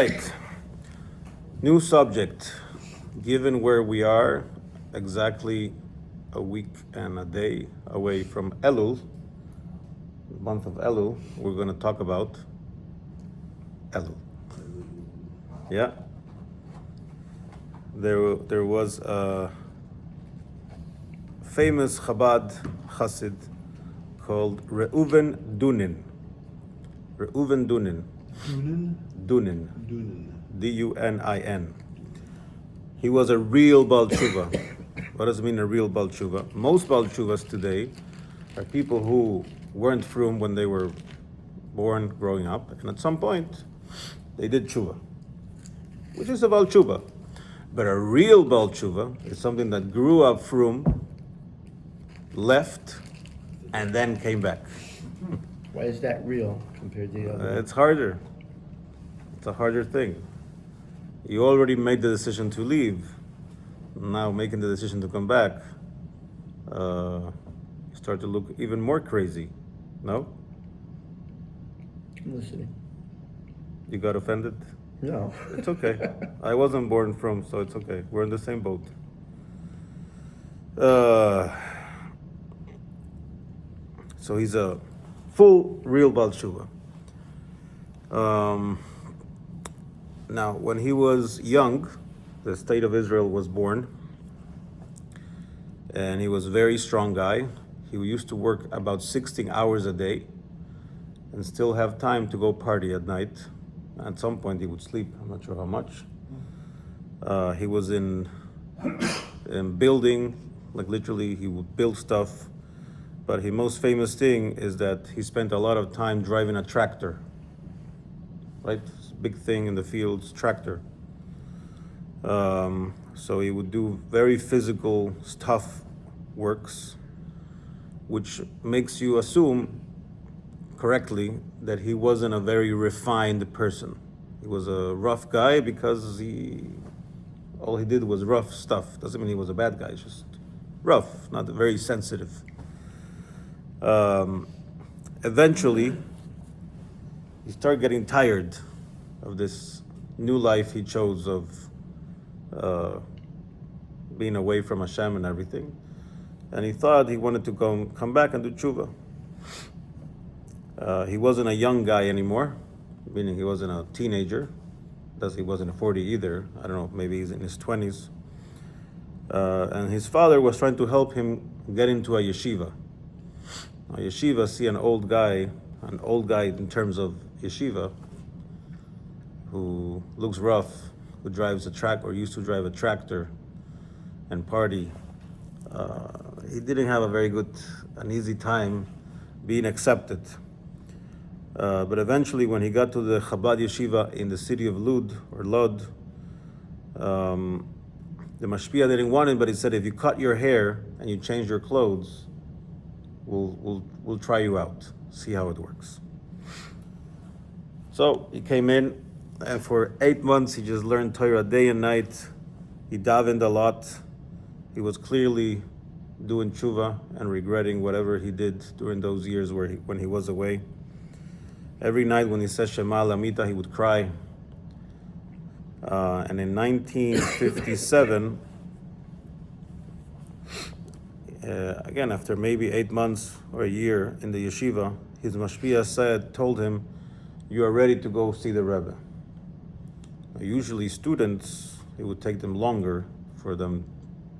Right. New subject. Given where we are, exactly a week and a day away from Elul, the month of Elul, we're going to talk about Elul. Yeah. There was a famous Chabad Chassid called Reuven Dunin. Reuven Dunin. Dunin. D-U-N-I-N. He was a real Baal Teshuvah. What does it mean, a real Baal Teshuvah? Most Baal Teshuvahs today are people who weren't frum when they were born, growing up, and at some point they did Teshuvah, which is a Baal Teshuvah. But a real Baal Teshuvah is something that grew up frum, left, and then came back. Why is that real compared to the other? It's harder. It's a harder thing. You already made the decision to leave. Now making the decision to come back, you start to look even more crazy. No? I'm listening. You got offended? No. It's okay. I wasn't born from, so it's okay. We're in the same boat. So he's a full, real Baal Teshuvah. Now, when he was young, the state of Israel was born, and he was a very strong guy. He used to work about 16 hours a day and still have time to go party at night. At some point, he would sleep. I'm not sure how much. He was in building, like literally, he would build stuff. But his most famous thing is that he spent a lot of time driving a tractor. Right? Big thing in the fields, tractor. So he would do very physical, tough works, which makes you assume correctly that he wasn't a very refined person. He was a rough guy because all he did was rough stuff. Doesn't mean he was a bad guy, just rough, not very sensitive. Eventually, he started getting tired of this new life he chose of being away from Hashem and everything. And he thought he wanted to come back and do Teshuvah. He wasn't a young guy anymore, meaning he wasn't a teenager. Thus, he wasn't a 40 either. I don't know, maybe he's in his 20s. And his father was trying to help him get into a yeshiva. A yeshiva, see an old guy in terms of yeshiva, who looks rough, who drives a track or used to drive a tractor and party. He didn't have an easy time being accepted. But eventually, when he got to the Chabad yeshiva in the city of Lod, the mashpia didn't want him, but he said, if you cut your hair and you change your clothes, we'll try you out, see how it works. So he came in, and for 8 months he just learned Torah day and night. He davened a lot. He was clearly doing Teshuvah and regretting whatever he did during those years when he was away. Every night when he said Shema Lamita, he would cry. And in 1957, again, after maybe 8 months or a year in the yeshiva, his mashpia told him, you are ready to go see the Rebbe. Now, usually students, it would take them longer, for them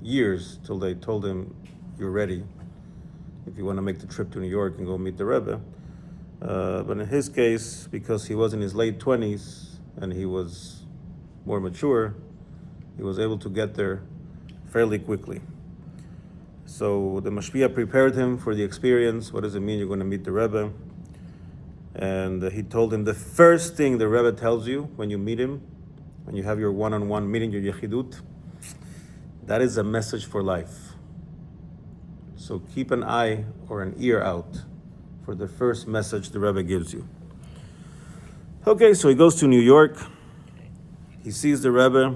years, till they told him, you're ready, if you want to make the trip to New York and go meet the Rebbe. But in his case, because he was in his late 20s and he was more mature, he was able to get there fairly quickly. So the mashpia prepared him for the experience. What does it mean you're going to meet the Rebbe? And he told him the first thing the Rebbe tells you when you meet him, when you have your one-on-one meeting, your yechidut, that is a message for life. So keep an eye or an ear out for the first message the Rebbe gives you. Okay, so he goes to New York. He sees the Rebbe.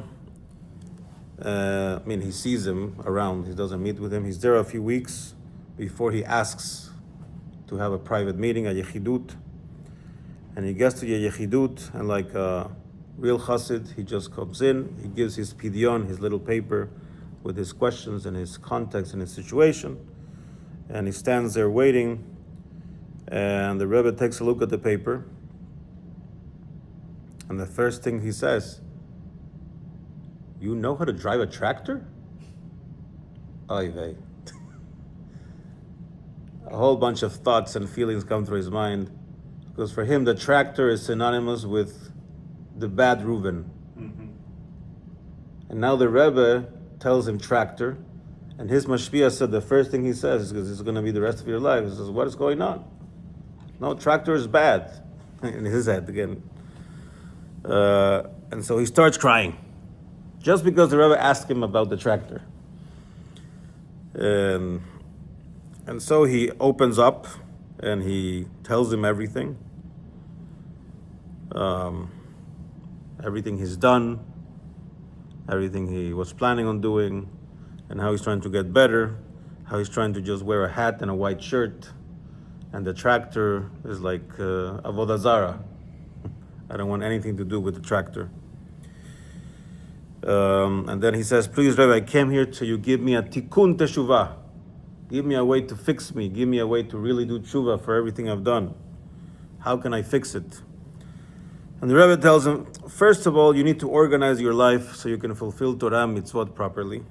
He sees him around. He doesn't meet with him. He's there a few weeks before he asks to have a private meeting, a yechidut. And he gets to the yechidut, and like real Chassid, he just comes in, he gives his pidyon, his little paper with his questions and his context and his situation, and he stands there waiting, and the Rebbe takes a look at the paper, and the first thing he says, "You know how to drive a tractor?" Oy vey. A whole bunch of thoughts and feelings come through his mind, because for him the tractor is synonymous with the bad Reuven. And now the Rebbe tells him tractor, and his mashpia said the first thing he says, because it's going to be the rest of your life, he says, "What is going on? No, tractor is bad." In his head again. And so he starts crying, just because the Rebbe asked him about the tractor. And so he opens up and he tells him everything. Everything he's done, everything he was planning on doing, and how he's trying to get better, how he's trying to just wear a hat and a white shirt, and the tractor is like avodah zara. I don't want anything to do with the tractor. And then he says, "Please, Rebbe, I came here to you give me a tikkun teshuvah. Give me a way to fix me. Give me a way to really do teshuvah for everything I've done. How can I fix it?" And the Rebbe tells him, first of all, you need to organize your life so you can fulfill Torah mitzvot properly,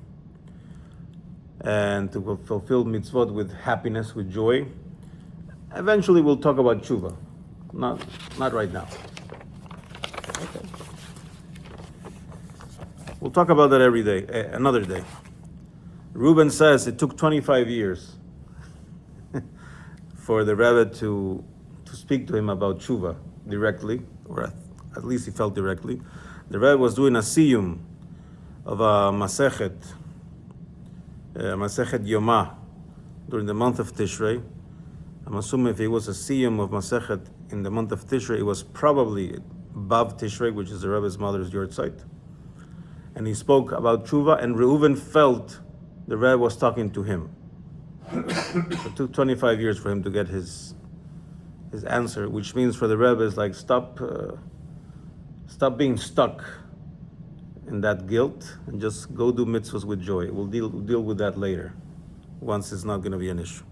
and to fulfill mitzvot with happiness, with joy. Eventually we'll talk about teshuvah. Not right now. Okay. We'll talk about that every day, another day. Reuven says it took 25 years for the Rebbe to speak to him about teshuvah directly, or at least he felt directly. The Rebbe was doing a siyum of a Masechet Yomah during the month of Tishrei. I'm assuming if it was a siyum of Masechet in the month of Tishrei, it was probably Bav Tishrei, which is the Rebbe's mother's yortzeit. And he spoke about teshuvah, and Reuven felt the Rebbe was talking to him. It took 25 years for him to get his answer, which means for the Rebbe is like stop being stuck in that guilt and just go do mitzvahs with joy. We'll deal with that later, once it's not going to be an issue.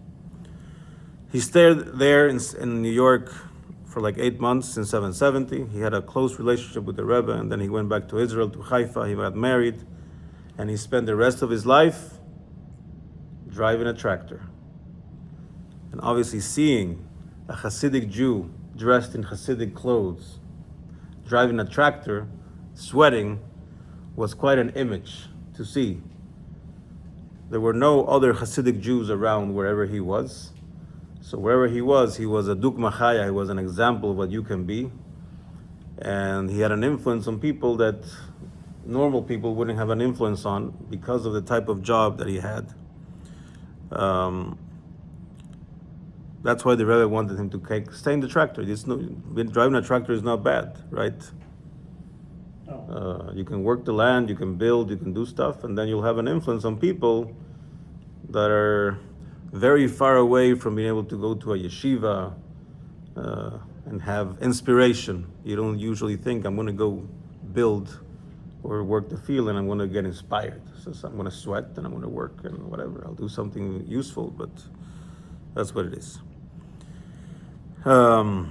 He stayed there in New York for like 8 months in 770. He had a close relationship with the Rebbe, and then he went back to Israel, to Haifa. He got married, and he spent the rest of his life driving a tractor. And obviously seeing a Hasidic Jew dressed in Hasidic clothes, driving a tractor, sweating, was quite an image to see. There were no other Hasidic Jews around wherever he was. So wherever he was a dugma chaya, he was an example of what you can be. And he had an influence on people that normal people wouldn't have an influence on because of the type of job that he had. That's why the Rebbe wanted him to stay in the tractor. Driving a tractor is not bad, right? You can work the land, you can build, you can do stuff, and then you'll have an influence on people that are very far away from being able to go to a yeshiva and have inspiration. You don't usually think, I'm going to go build or work the field and I'm going to get inspired. So I'm going to sweat and I'm going to work and whatever. I'll do something useful, but that's what it is. And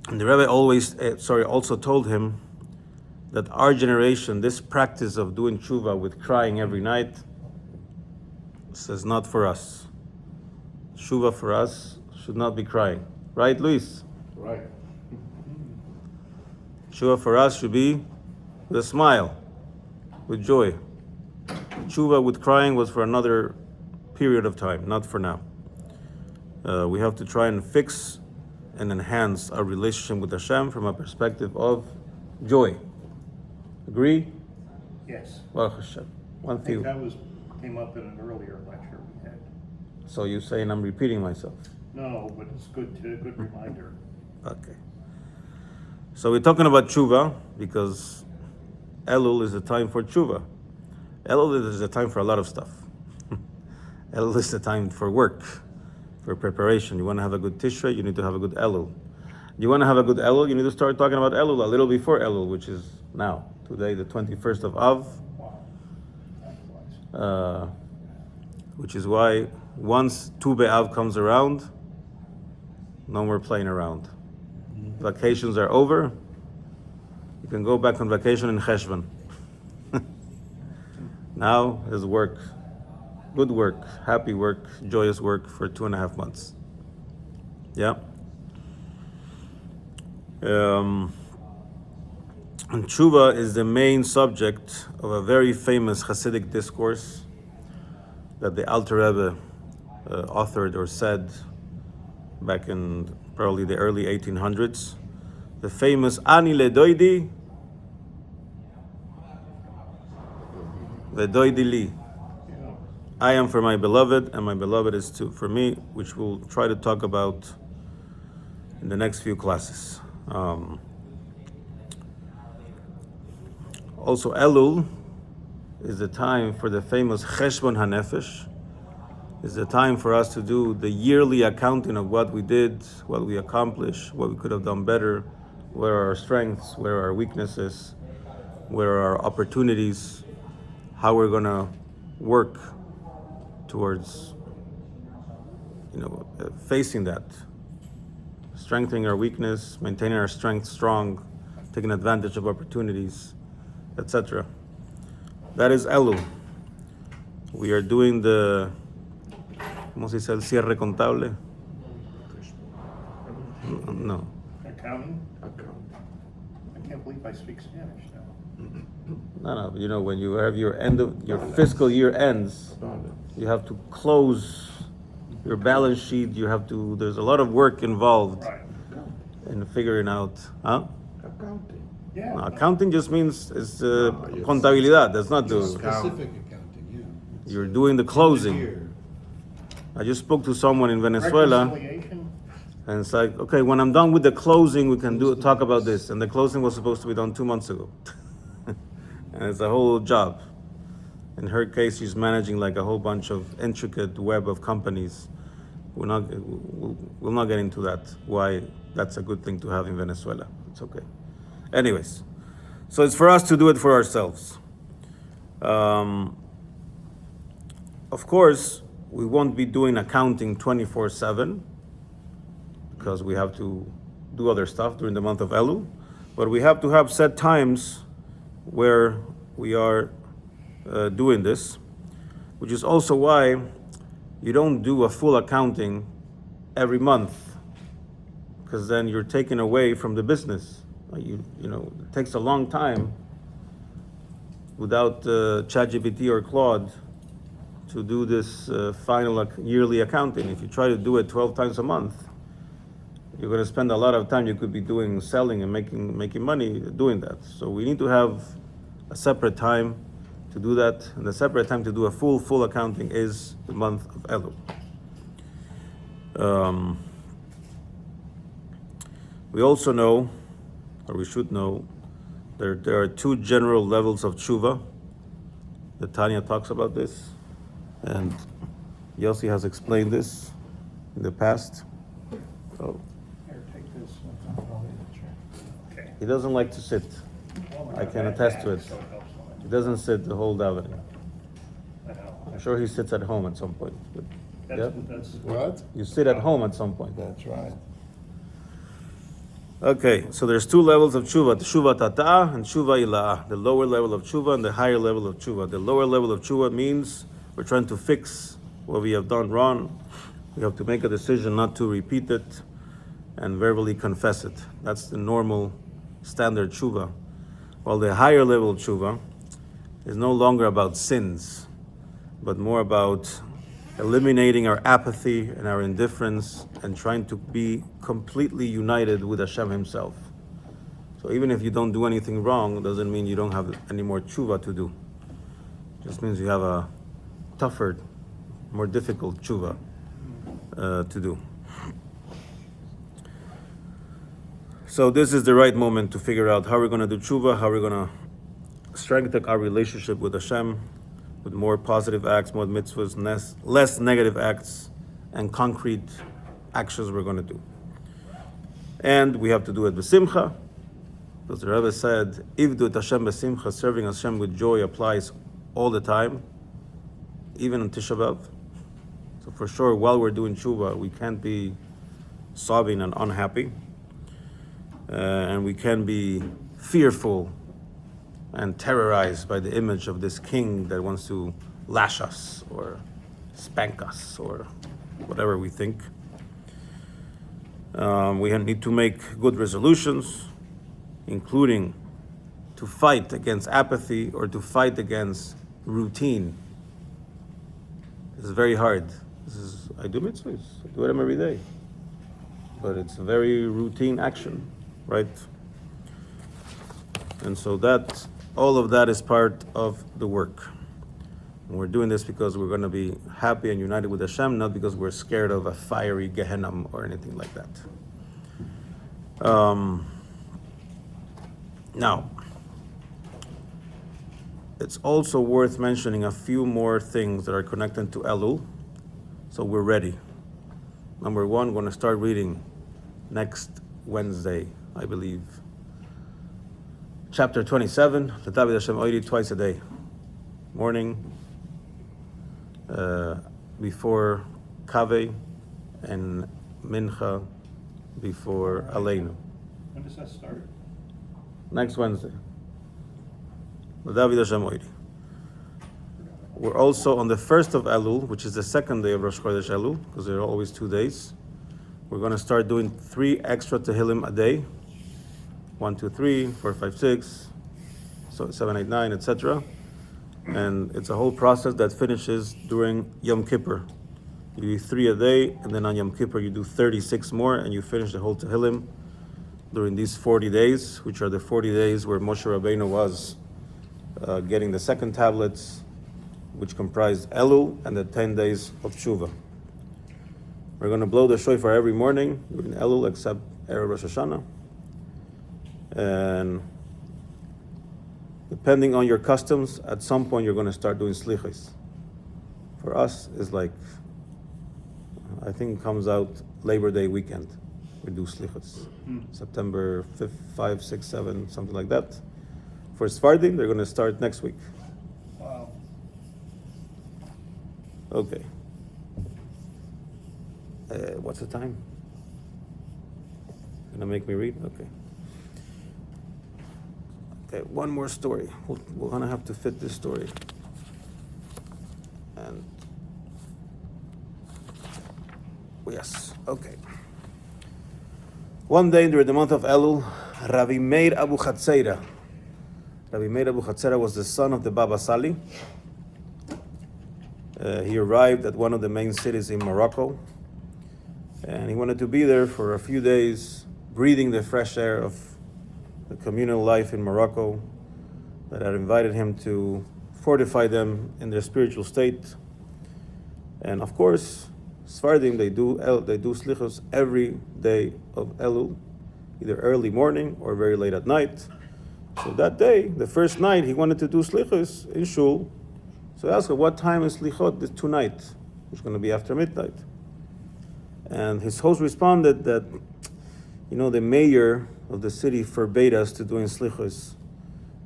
the Rebbe also told him that our generation, this practice of doing teshuvah with crying every night, says not for us. Teshuvah for us should not be crying. Right, Luis? Right. Teshuvah for us should be with a smile, with joy. Teshuvah with crying was for another period of time, not for now. We have to try and fix and enhance our relationship with Hashem from a perspective of joy. Agree? Yes. Baruch Hashem. One I think few. that came up in an earlier lecture we had. So you're saying I'm repeating myself? No, but it's good reminder. Okay. So we're talking about Teshuvah because Elul is a time for Teshuvah. Elul is a time for a lot of stuff. Elul is a time for work, for preparation. You want to have a good Tishrei, you need to have a good Elul. You want to have a good Elul, you need to start talking about Elul a little before Elul, which is now, today, the 21st of Av. Which is why once Tu B'Av comes around, no more playing around. Vacations are over. You can go back on vacation in Cheshbon. Now is work, good work, happy work, joyous work for 2.5 months. Yeah. And Teshuvah is the main subject of a very famous Hasidic discourse that the Alter Rebbe authored or said back in probably the early 1800s. The famous Ani ledoidi vedoidi li. I am for my beloved, and my beloved is for me, which we'll try to talk about in the next few classes. Also, Elul is the time for the famous Cheshbon HaNefesh. It's the time for us to do the yearly accounting of what we did, what we accomplished, what we could have done better, where are our strengths, where are our weaknesses, where are our opportunities, how we're going to work towards, facing that, strengthening our weakness, maintaining our strength strong, taking advantage of opportunities, etc. That is Elul. We are doing the, ¿cómo se dice? El cierre contable? No. Accounting? I can't believe I speak Spanish now. No, when you have your fiscal year ends, you have to close your balance sheet, there's a lot of work involved in figuring out, Accounting. Yeah. No, accounting just means it's contabilidad. That's not the Specific accounting, yeah. you're doing the closing. I just spoke to someone in Venezuela, Reconciliation? and it's like, okay, when I'm done with the closing, we can talk about this. And the closing was supposed to be done 2 months ago, and it's a whole job. In her case, she's managing like a whole bunch of intricate web of companies. We'll not get into that. Why that's a good thing to have in Venezuela. It's okay. Anyways, so it's for us to do it for ourselves. Of course, we won't be doing accounting 24/7 because we have to do other stuff during the month of Elul, but we have to have set times where we are doing this, which is also why you don't do a full accounting every month, because then you're taken away from the business. It takes a long time without ChatGPT or Claude to do this final yearly accounting. If you try to do it 12 times a month, you're going to spend a lot of time you could be doing selling and making money doing that. So we need to have a separate time to do that, and the separate time to do a full accounting is the month of Elul. We also know, or we should know, there are 2 general levels of Teshuvah. The Tanya talks about this, and Yossi has explained this in the past. So Here, take this. Okay. he doesn't like to sit. Well, I can attest to it. So it helps so much. He doesn't sit the whole davening. I know. I'm sure he sits at home at some point. But, yeah, That's What? you sit at home at some point. That's right. Okay, so there's 2 levels of Teshuvah, Teshuvah Tata'ah and Teshuvah Ila'ah. The lower level of Teshuvah and the higher level of Teshuvah. The lower level of Teshuvah means we're trying to fix what we have done wrong. We have to make a decision not to repeat it and verbally confess it. That's the normal standard Teshuvah. While the higher level of Teshuvah is no longer about sins, but more about eliminating our apathy and our indifference and trying to be completely united with Hashem Himself. So even if you don't do anything wrong, doesn't mean you don't have any more Teshuvah to do. It just means you have a tougher, more difficult Teshuvah to do. So this is the right moment to figure out how we're going to do Teshuvah, how we're going to strengthen our relationship with Hashem, with more positive acts, more mitzvahs, less negative acts, and concrete actions we're going to do. And we have to do it b'simcha, because the Rebbe said, Ivdu et Hashem b'simcha, serving Hashem with joy applies all the time, even on Tisha B'Av. So for sure, while we're doing Teshuvah, we can't be sobbing and unhappy. And we can be fearful and terrorized by the image of this king that wants to lash us or spank us or whatever we think. We need to make good resolutions, including to fight against apathy or to fight against routine. It's very hard. I do mitzvahs, I do them every day. But it's a very routine action, right? And so all of that is part of the work. And we're doing this because we're going to be happy and united with Hashem, not because we're scared of a fiery Gehenna or anything like that. Now, it's also worth mentioning a few more things that are connected to Elul, so we're ready. Number one, we're going to start reading next Wednesday, I believe. Chapter 27, L'David Hashem Oiri, twice a day. Morning, before Kaveh, and Mincha before Aleinu. When does that start? Next Wednesday. L'David Hashem Oiri. We're also on the 1st of Elul, which is the second day of Rosh Chodesh Elul, because there are always 2 days. We're going to start doing 3 extra Tehillim a day. 1, 2, 3, 4, 5, 6, so 7, 8, 9, etc. And it's a whole process that finishes during Yom Kippur. You do 3 a day, and then on Yom Kippur you do 36 more, and you finish the whole Tehillim during these 40 days, which are the 40 days where Moshe Rabbeinu was getting the second tablets, which comprised Elul and the 10 days of Teshuvah. We're going to blow the shofar every morning during Elul, except Erev Rosh Hashanah. And depending on your customs, at some point you're going to start doing slichos. For us, it's like, I think it comes out Labor Day weekend. We do slichos. September 5th, 5, 6, 7, something like that. For Sephardim, they're going to start next week. Wow. Okay. What's the time? Gonna make me read? Okay. Okay, one more story. We're gonna have to fit this story. And yes, okay. One day during the month of Elul, Rabbi Meir Abu Chatzera. Rabbi Meir Abu Chatzera was the son of the Baba Sali. He arrived at one of the main cities in Morocco, and he wanted to be there for a few days, breathing the fresh air of the communal life in Morocco that had invited him to fortify them in their spiritual state. And of course, Sephardim, they do slichos every day of Elul, either early morning or very late at night. So that day, the first night, he wanted to do slichos in shul. So I asked him, what time is Selichot this tonight? It's going to be after midnight. And his host responded that, the mayor of the city forbade us to doing Selichos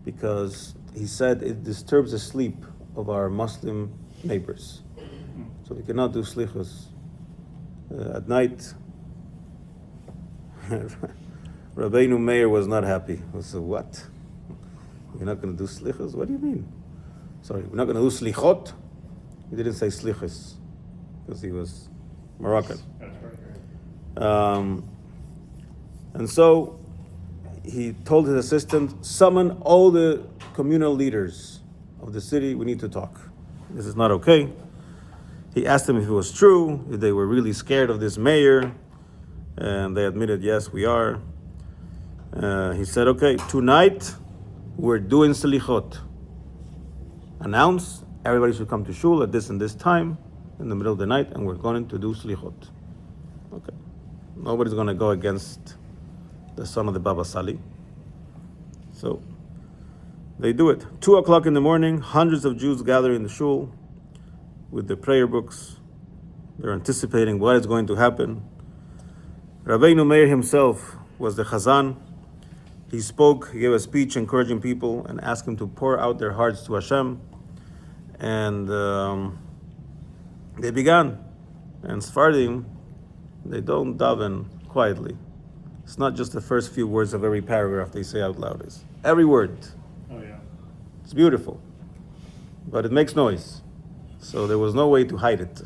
because he said it disturbs the sleep of our Muslim neighbors. So we cannot do Selichos at night. Rabbeinu Meir was not happy. He said, what? You're not going to do Selichos? What do you mean? Sorry, we're not going to do Selichot? He didn't say Selichos because he was Moroccan. That's right. And so he told his assistant, summon all the communal leaders of the city, we need to talk. This is not okay. He asked them if it was true, if they were really scared of this mayor, and they admitted, yes, we are. He said, okay, tonight we're doing Selichot. Announce, everybody should come to shul at this and this time, in the middle of the night, and we're going to do Selichot. Okay. Nobody's going to go against the son of the Baba Sali. So they do it. 2:00 in the morning, hundreds of Jews gather in the shul with their prayer books. They're anticipating what is going to happen. Rabbeinu Meir himself was the Chazan. He spoke, he gave a speech encouraging people and asked them to pour out their hearts to Hashem. And they began. And Sephardim, they don't daven quietly. It's not just the first few words of every paragraph they say out loud. It's every word. Oh, yeah. It's beautiful, but it makes noise. So there was no way to hide it.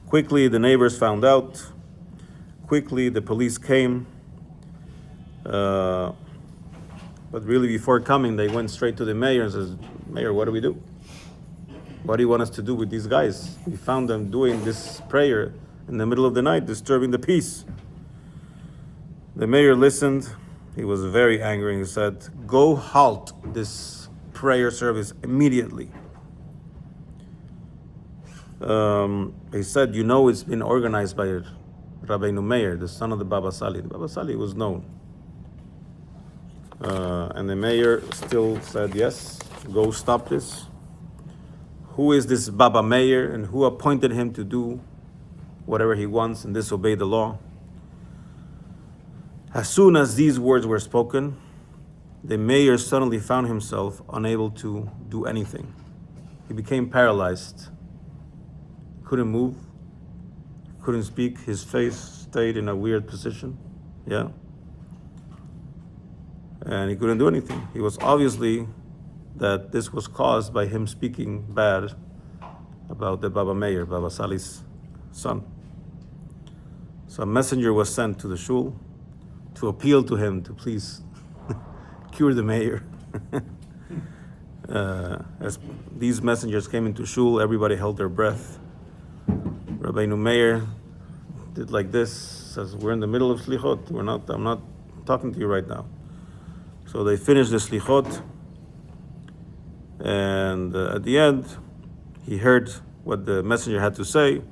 Quickly, the neighbors found out. Quickly, the police came. But really, before coming, they went straight to the mayor and says, "Mayor, what do we do? What do you want us to do with these guys? We found them doing this prayer in the middle of the night, disturbing the peace." The mayor listened. He was very angry. He said, "Go halt this prayer service immediately." He said, "You know, it's been organized by Rabbeinu Meir, the son of the Baba Sali." The Baba Sali was known. And the mayor still said, "Yes, go stop this." Who is this Baba Meir and who appointed him to do whatever he wants and disobey the law? As soon as these words were spoken, the mayor suddenly found himself unable to do anything. He became paralyzed. Couldn't move, couldn't speak. His face stayed in a weird position. Yeah. And he couldn't do anything. He was obviously that this was caused by him speaking bad about the Baba Meir, Baba Sali's son. So a messenger was sent to the shul to appeal to him to please cure the mayor. As these messengers came into shul, everybody held their breath. Rabbeinu Meir did like this, says, "We're in the middle of Selichot. I'm not talking to you right now." So they finished the Selichot, and at the end, he heard what the messenger had to say,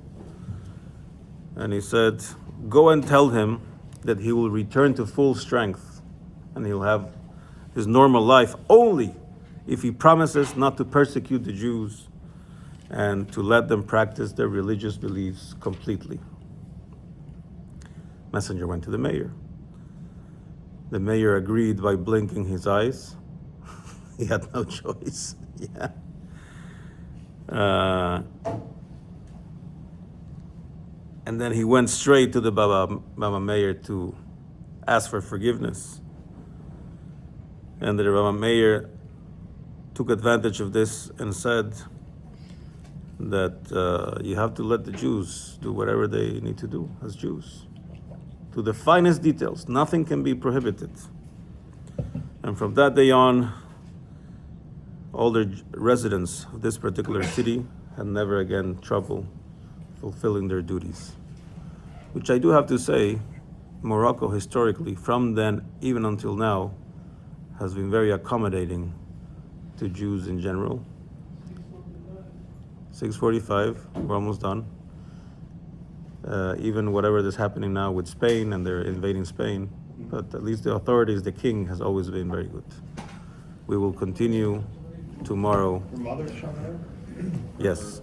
and he said, "Go and tell him that he will return to full strength, and he'll have his normal life only if he promises not to persecute the Jews and to let them practice their religious beliefs completely." Messenger went to the mayor. The mayor agreed by blinking his eyes. He had no choice. Yeah. And then he went straight to the Baba Meir to ask for forgiveness. And the Baba Meir took advantage of this and said that you have to let the Jews do whatever they need to do as Jews, to the finest details. Nothing can be prohibited. And from that day on, all the residents of this particular city had never again trouble fulfilling their duties. Which I do have to say, Morocco historically, from then even until now, has been very accommodating to Jews in general. 6:45, we're almost done. Even whatever is happening now with Spain and they're invading Spain, but at least the authorities, the king has always been very good. We will continue tomorrow. Your mother's from there? Yes.